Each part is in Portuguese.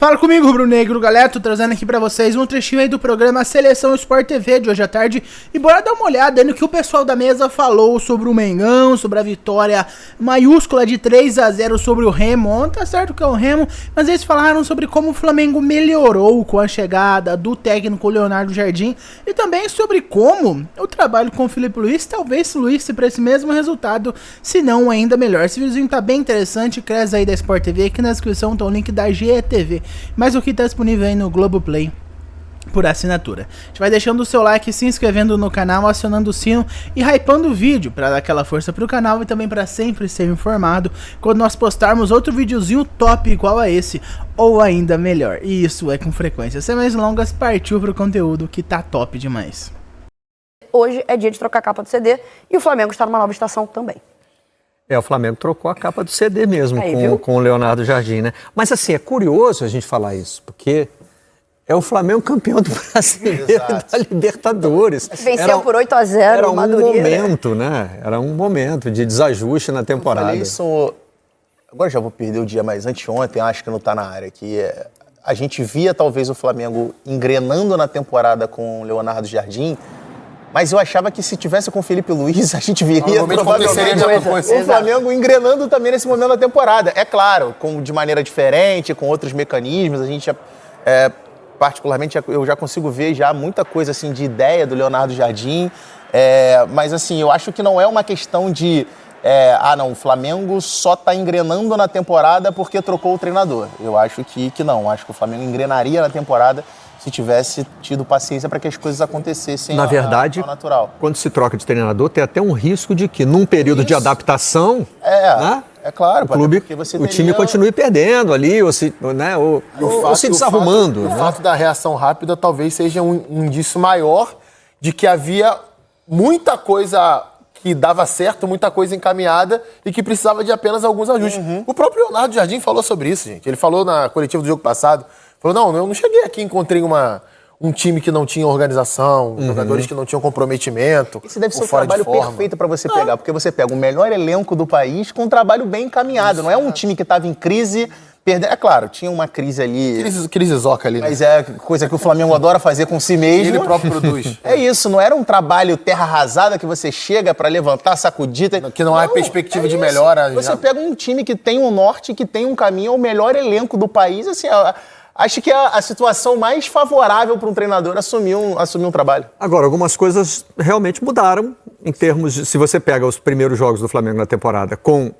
Fala comigo, Rubro Negro, galera, tô trazendo aqui pra vocês um trechinho aí do programa Seleção Sport TV de hoje à tarde. E bora dar uma olhada aí no que o pessoal da mesa falou sobre o Mengão, sobre a vitória maiúscula de 3-0 sobre o Remo. Tá certo que é o Remo, mas eles falaram sobre como o Flamengo melhorou com a chegada do técnico Leonardo Jardim e também sobre como o trabalho com o Filipe Luís talvez fluísse pra esse mesmo resultado, se não ainda melhor. Esse videozinho tá bem interessante, cresce aí da Sport TV, aqui na descrição tá o link da GETV. Mas o que está disponível aí no Globoplay por assinatura. A gente vai deixando o seu like, se inscrevendo no canal, acionando o sino e hypando o vídeo para dar aquela força pro canal e também para sempre ser informado quando nós postarmos outro videozinho top igual a esse ou ainda melhor. E isso é com frequência. Sem mais longas, partiu pro conteúdo que tá top demais. Hoje é dia de trocar a capa do CD e o Flamengo está numa nova estação também. O Flamengo trocou a capa do CD mesmo aí, com o Leonardo Jardim, né? Mas assim, é curioso a gente falar isso, porque é o Flamengo campeão do Brasileiro da Libertadores. Venceu por 8-0. Era um momento, né? Era um momento de desajuste na temporada. Eu falei isso, agora já vou perder o dia, mas anteontem, acho que não tá na área, que a gente via talvez o Flamengo engrenando na temporada com o Leonardo Jardim, mas eu achava que se tivesse com o Filipe Luís, a gente viria provavelmente o Flamengo engrenando também nesse momento da temporada. É claro, de maneira diferente, com outros mecanismos, a gente particularmente eu já consigo ver já muita coisa assim de ideia do Leonardo Jardim, mas assim, eu acho que não é uma questão de o Flamengo só está engrenando na temporada porque trocou o treinador. Eu acho que não, acho que o Flamengo engrenaria na temporada se tivesse tido paciência para que as coisas acontecessem na verdade, ao natural. Quando se troca de treinador, tem até um risco de que, num período de adaptação, né, é claro, o time continue perdendo ali, ou se desarrumando. O fato da reação rápida talvez seja um indício maior de que havia muita coisa que dava certo, muita coisa encaminhada e que precisava de apenas alguns ajustes. O próprio Leonardo Jardim falou sobre isso, gente. Ele falou na coletiva do jogo passado, falou, eu não cheguei aqui e encontrei um time que não tinha organização, jogadores que não tinham comprometimento. Esse deve ser o trabalho perfeito para você pegar, porque você pega o melhor elenco do país com um trabalho bem encaminhado. Não é um time que estava em crise, perdendo. É claro, tinha uma crise ali. Crise zoca ali. Mas é coisa que o Flamengo adora fazer com si mesmo. Ele próprio produz. É isso, não era um trabalho terra arrasada que você chega para levantar, sacudir. Que não há perspectiva de melhora. Você pega um time que tem um norte, que tem um caminho, é o melhor elenco do país, assim. Acho que é a situação mais favorável para um treinador assumir um trabalho. Agora, algumas coisas realmente mudaram em termos de... Se você pega os primeiros jogos do Flamengo na temporada com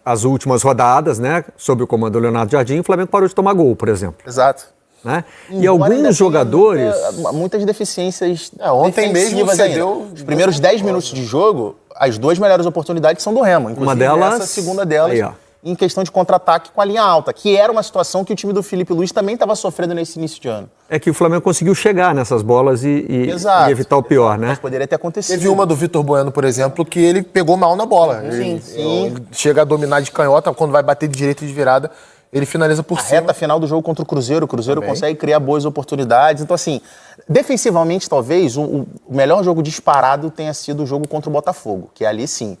as últimas rodadas, né, sob o comando do Leonardo Jardim, o Flamengo parou de tomar gol, por exemplo. Exato. Né? E alguns jogadores... Muitas deficiências ontem mesmo você deu... Os primeiros 10 minutos de jogo, as duas melhores oportunidades são do Remo. Inclusive, uma delas... Essa segunda delas... Aí, ó. Em questão de contra-ataque com a linha alta, que era uma situação que o time do Filipe Luís também estava sofrendo nesse início de ano. É que o Flamengo conseguiu chegar nessas bolas e evitar o pior, né? Mas poderia ter acontecido. Teve uma do Vitor Bueno, por exemplo, que ele pegou mal na bola. Ele chega a dominar de canhota, quando vai bater de direita e de virada, ele finaliza por cima. A reta final do jogo contra o Cruzeiro também consegue criar boas oportunidades. Então, assim, defensivamente, talvez, o melhor jogo disparado tenha sido o jogo contra o Botafogo, que ali sim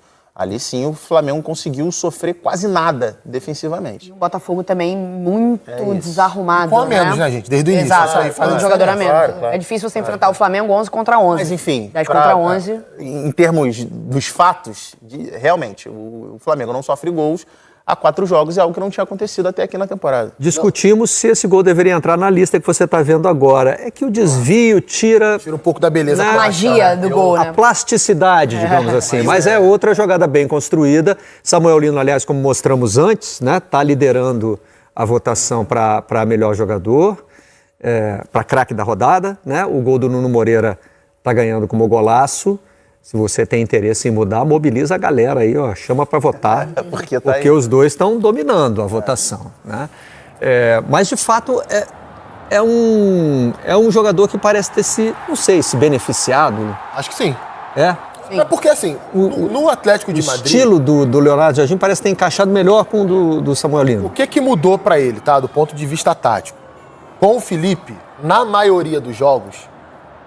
o Flamengo conseguiu sofrer quase nada defensivamente. O Botafogo também muito desarrumado, com a menos, né, gente? Desde o início. Exato, um jogador a menos. Claro. É difícil você enfrentar o Flamengo 11 contra 11. Mas, enfim, 10 contra 11. Em termos dos fatos, realmente, o Flamengo não sofre gols há 4 jogos, é algo que não tinha acontecido até aqui na temporada. Discutimos se esse gol deveria entrar na lista que você está vendo agora. É que o desvio tira um pouco da beleza. A magia do gol, né? A plasticidade, digamos assim. Mas é outra jogada bem construída. Samuel Lino, aliás, como mostramos antes, né, tá liderando a votação para melhor jogador, para craque da rodada, né? O gol do Nuno Moreira tá ganhando como golaço. Se você tem interesse em mudar, mobiliza a galera aí, ó, chama para votar, porque os dois estão dominando a votação, né? Mas, de fato, é um jogador que parece ter se beneficiado. Acho que sim. Sim. É porque, assim, no Atlético de Madrid... O estilo do Leonardo Jardim parece ter encaixado melhor com o do Samuel Lino. O que mudou para ele, tá, do ponto de vista tático? Com o Filipe, na maioria dos jogos,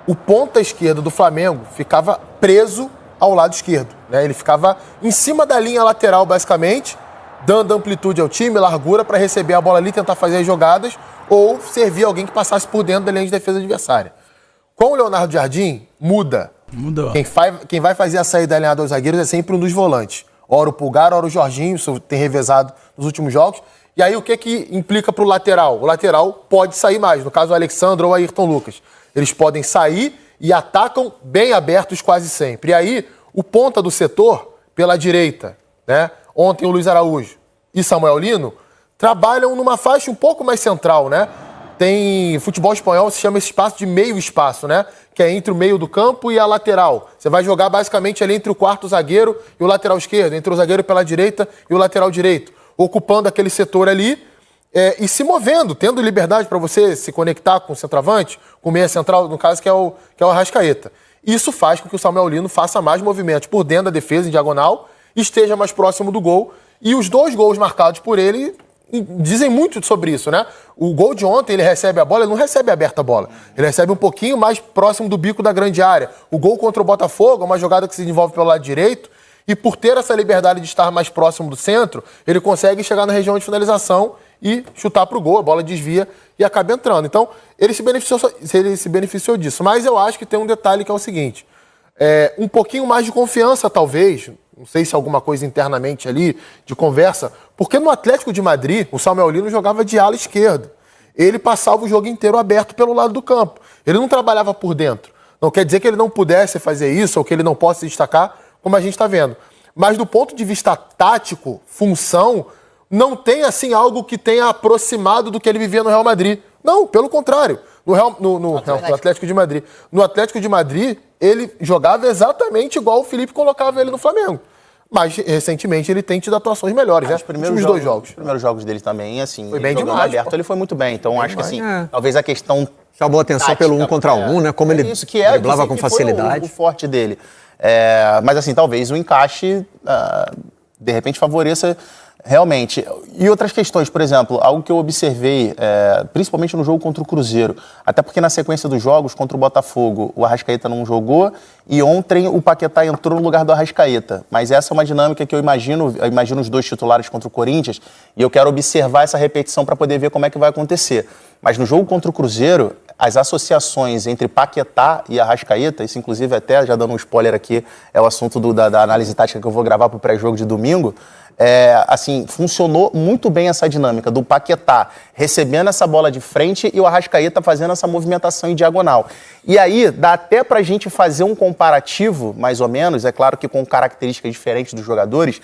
o ponta esquerdo do Flamengo ficava preso ao lado esquerdo, né? Ele ficava em cima da linha lateral, basicamente, dando amplitude ao time, largura para receber a bola ali, tentar fazer as jogadas ou servir alguém que passasse por dentro da linha de defesa adversária. Com o Leonardo Jardim, muda. Mudou. Quem vai fazer a saída alinhada aos zagueiros é sempre um dos volantes. Ora o Pulgar, ora o Jorginho, isso tem revezado nos últimos jogos. E aí o que implica para o lateral? O lateral pode sair mais, no caso o Alexandre ou o Ayrton Lucas. Eles podem sair e atacam bem abertos quase sempre. E aí o ponta do setor, pela direita, né? Ontem o Luiz Araújo e Samuel Lino trabalham numa faixa um pouco mais central, né? Tem futebol espanhol, se chama esse espaço de meio espaço, né? Que é entre o meio do campo e a lateral. Você vai jogar basicamente ali entre o quarto zagueiro e o lateral esquerdo, entre o zagueiro pela direita e o lateral direito, ocupando aquele setor ali e se movendo, tendo liberdade para você se conectar com o centroavante, com o meia central, no caso, que é o Arrascaeta. Isso faz com que o Samuel Lino faça mais movimentos por dentro da defesa, em diagonal, esteja mais próximo do gol. E os 2 gols marcados por ele dizem muito sobre isso, né? O gol de ontem, ele recebe a bola, ele não recebe aberta a bola. Ele recebe um pouquinho mais próximo do bico da grande área. O gol contra o Botafogo é uma jogada que se desenvolve pelo lado direito e por ter essa liberdade de estar mais próximo do centro, ele consegue chegar na região de finalização e chutar para o gol, a bola desvia e acaba entrando. Então, ele se beneficiou disso. Mas eu acho que tem um detalhe que é o seguinte, um pouquinho mais de confiança, talvez, não sei se alguma coisa internamente ali, de conversa, porque no Atlético de Madrid, o Samuel Lino jogava de ala esquerda. Ele passava o jogo inteiro aberto pelo lado do campo. Ele não trabalhava por dentro. Não quer dizer que ele não pudesse fazer isso ou que ele não possa se destacar, como a gente está vendo. Mas do ponto de vista tático, função, não tem assim algo que tenha aproximado do que ele vivia no Real Madrid. Não, pelo contrário. No Atlético de Madrid. No Atlético de Madrid, ele jogava exatamente igual o Felipe colocava ele no Flamengo. Mas, recentemente, ele tem tido atuações melhores, né? Os dois jogos. Os primeiros jogos dele também, assim, foi bem jogando demais, aberto, pô. ele foi muito bem. Então, acho que, assim, talvez a questão chamou atenção tática, pelo 1 contra 1, né? Como ele isso que é, driblava com facilidade. Foi o forte dele. Mas, assim, talvez o encaixe, de repente, favoreça realmente. E outras questões, por exemplo, algo que eu observei, principalmente no jogo contra o Cruzeiro, até porque na sequência dos jogos contra o Botafogo, o Arrascaeta não jogou e ontem o Paquetá entrou no lugar do Arrascaeta. Mas essa é uma dinâmica que eu imagino os 2 titulares contra o Corinthians e eu quero observar essa repetição para poder ver como é que vai acontecer. Mas no jogo contra o Cruzeiro, as associações entre Paquetá e Arrascaeta, isso inclusive até, já dando um spoiler aqui, é o assunto da análise tática que eu vou gravar para o pré-jogo de domingo, assim, funcionou muito bem essa dinâmica do Paquetá recebendo essa bola de frente e o Arrascaeta fazendo essa movimentação em diagonal. E aí, dá até pra gente fazer um comparativo, mais ou menos, é claro que com características diferentes dos jogadores,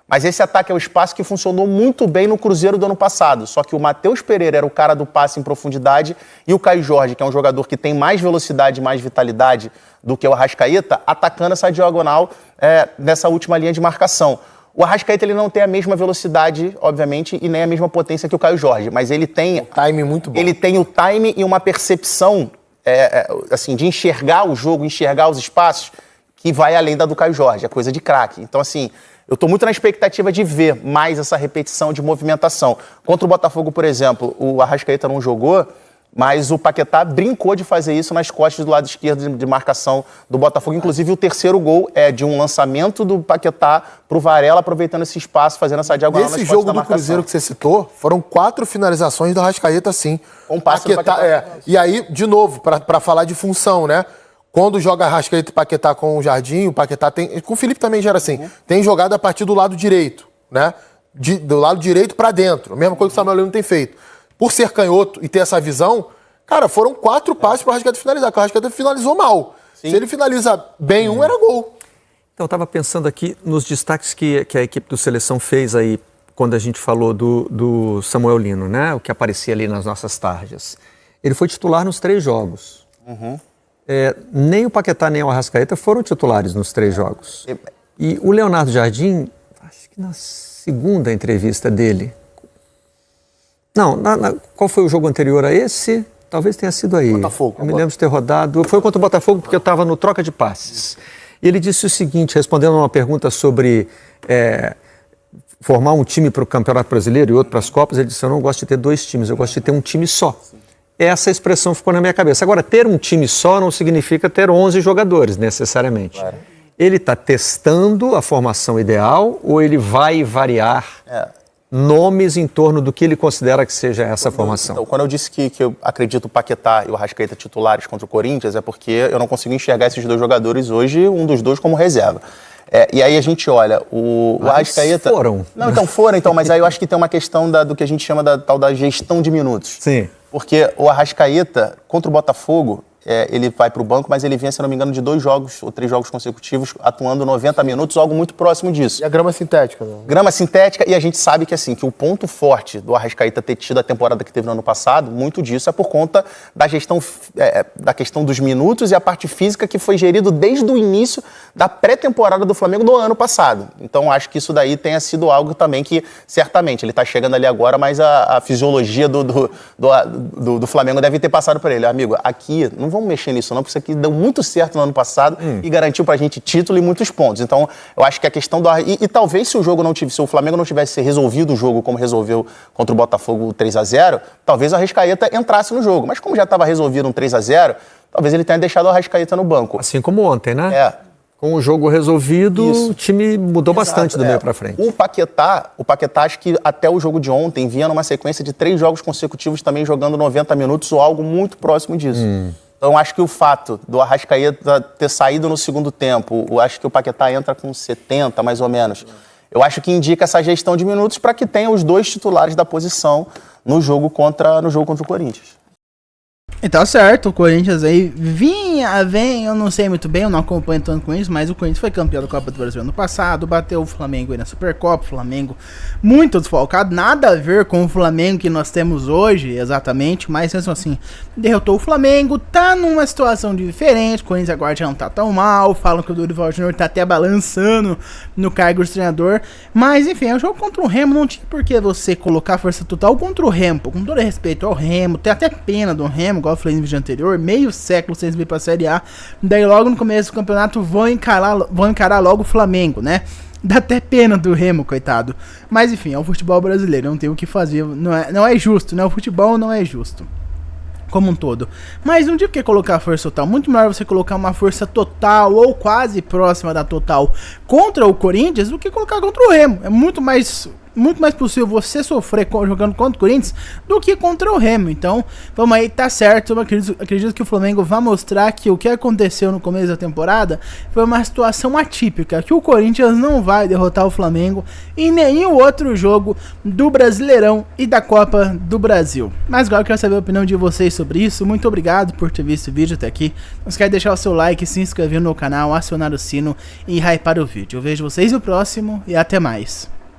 mas esse ataque ao espaço que funcionou muito bem no Cruzeiro do ano passado. Só que o Matheus Pereira era o cara do passe em profundidade e o Caio Jorge, que é um jogador que tem mais velocidade, mais vitalidade do que o Arrascaeta, atacando essa diagonal nessa última linha de marcação. O Arrascaeta ele não tem a mesma velocidade, obviamente, e nem a mesma potência que o Caio Jorge, mas ele tem... time muito bom. Ele tem o time e uma percepção assim, de enxergar o jogo, enxergar os espaços, que vai além da do Caio Jorge, é coisa de craque. Então, assim, eu estou muito na expectativa de ver mais essa repetição de movimentação. Contra o Botafogo, por exemplo, o Arrascaeta não jogou, mas o Paquetá brincou de fazer isso nas costas do lado esquerdo de marcação do Botafogo. Inclusive, o terceiro gol é de um lançamento do Paquetá para o Varela, aproveitando esse espaço, fazendo essa diagonal nas Nesse costas da jogo do marcação. Cruzeiro que você citou, foram 4 finalizações do Arrascaeta, sim. Um passe do Paquetá. E aí, de novo, para falar de função, né? Quando joga Arrascaeta e Paquetá com o Jardim, o Paquetá tem... Com o Felipe também já era assim. Tem jogado a partir do lado direito, né? Do lado direito para dentro. A mesma coisa que o Samuel Lino tem feito. Por ser canhoto e ter essa visão, cara, foram 4 passes para o Arrascaeta finalizar, porque o Arrascaeta finalizou mal. Sim. Se ele finaliza bem era gol. Então, eu estava pensando aqui nos destaques que a equipe do Seleção fez aí, quando a gente falou do Samuel Lino, né? O que aparecia ali nas nossas tarjas. Ele foi titular nos 3 jogos. Nem o Paquetá nem o Arrascaeta foram titulares nos 3 jogos. E o Leonardo Jardim, acho que na segunda entrevista dele... Não, qual foi o jogo anterior a esse? Talvez tenha sido aí. Botafogo. Eu me lembro de ter rodado... Foi contra o Botafogo porque eu estava no troca de passes. E ele disse o seguinte, respondendo a uma pergunta sobre formar um time para o Campeonato Brasileiro e outro para as Copas, ele disse, eu não gosto de ter 2 times, eu gosto de ter um time só. Essa expressão ficou na minha cabeça. Agora, ter um time só não significa ter 11 jogadores, necessariamente. Claro. Ele está testando a formação ideal ou ele vai variar nomes em torno do que ele considera que seja essa formação. Então, quando eu disse que eu acredito o Paquetá e o Arrascaeta titulares contra o Corinthians, é porque eu não consigo enxergar esses dois jogadores hoje, um dos dois como reserva. E aí a gente olha, o Arrascaeta... foram. Não, então foram, mas aí eu acho que tem uma questão do que a gente chama da tal da gestão de minutos. Sim. Porque o Arrascaeta, contra o Botafogo, ele vai para o banco, mas ele vinha, se não me engano, de 2 jogos ou 3 jogos consecutivos, atuando 90 minutos, algo muito próximo disso. E a grama sintética, né? Grama sintética, e a gente sabe que, assim, que o ponto forte do Arrascaeta ter tido a temporada que teve no ano passado, muito disso é por conta da gestão, da questão dos minutos e a parte física que foi gerido desde o início da pré-temporada do Flamengo do ano passado. Então, acho que isso daí tenha sido algo também que, certamente, ele está chegando ali agora, mas a fisiologia do Flamengo deve ter passado por ele. Amigo, aqui, não vamos mexer nisso não, porque isso aqui deu muito certo no ano passado e garantiu pra gente título e muitos pontos. Então, eu acho que a questão do... E talvez se o Flamengo não tivesse resolvido o jogo como resolveu contra o Botafogo 3-0, talvez o Arrascaeta entrasse no jogo. Mas como já estava resolvido um 3-0, talvez ele tenha deixado o Arrascaeta no banco. Assim como ontem, né? Com o jogo resolvido, o time mudou bastante do meio pra frente. O Paquetá, acho que até o jogo de ontem vinha numa sequência de 3 jogos consecutivos também jogando 90 minutos ou algo muito próximo disso. Então, acho que o fato do Arrascaeta ter saído no segundo tempo, eu acho que o Paquetá entra com 70, mais ou menos. Eu acho que indica essa gestão de minutos para que tenha os 2 titulares da posição no jogo contra o Corinthians. E tá certo, o Corinthians aí vem, eu não sei muito bem, eu não acompanho tanto com isso, mas o Corinthians foi campeão da Copa do Brasil ano passado, bateu o Flamengo aí na Supercopa, o Flamengo muito desfalcado, nada a ver com o Flamengo que nós temos hoje, exatamente, mas mesmo assim, derrotou o Flamengo, tá numa situação diferente, o Corinthians agora já não tá tão mal, falam que o Dorival Júnior tá até balançando no cargo de treinador, mas enfim, é um jogo contra o Remo, não tinha por que você colocar força total contra o Remo, com todo respeito ao Remo, tem até pena do Remo, igual eu falei no vídeo anterior, meio século sem vir pra Série A, daí logo no começo do campeonato vão encarar logo o Flamengo, né? Dá até pena do Remo, coitado. Mas enfim, é o futebol brasileiro, não tem o que fazer, não é justo, né? O futebol não é justo. Como um todo. Mas não tinha por que colocar força total. Muito melhor você colocar uma força total ou quase próxima da total contra o Corinthians do que colocar contra o Remo. É muito mais possível você sofrer jogando contra o Corinthians do que contra o Remo. Então, vamos aí, tá certo. Eu acredito que o Flamengo vai mostrar que o que aconteceu no começo da temporada foi uma situação atípica, que o Corinthians não vai derrotar o Flamengo em nenhum outro jogo do Brasileirão e da Copa do Brasil. Mas agora eu quero saber a opinião de vocês sobre isso. Muito obrigado por ter visto o vídeo até aqui. Não esquece de deixar o seu like, se inscrever no canal, acionar o sino e hypar o vídeo. Eu vejo vocês no próximo e até mais.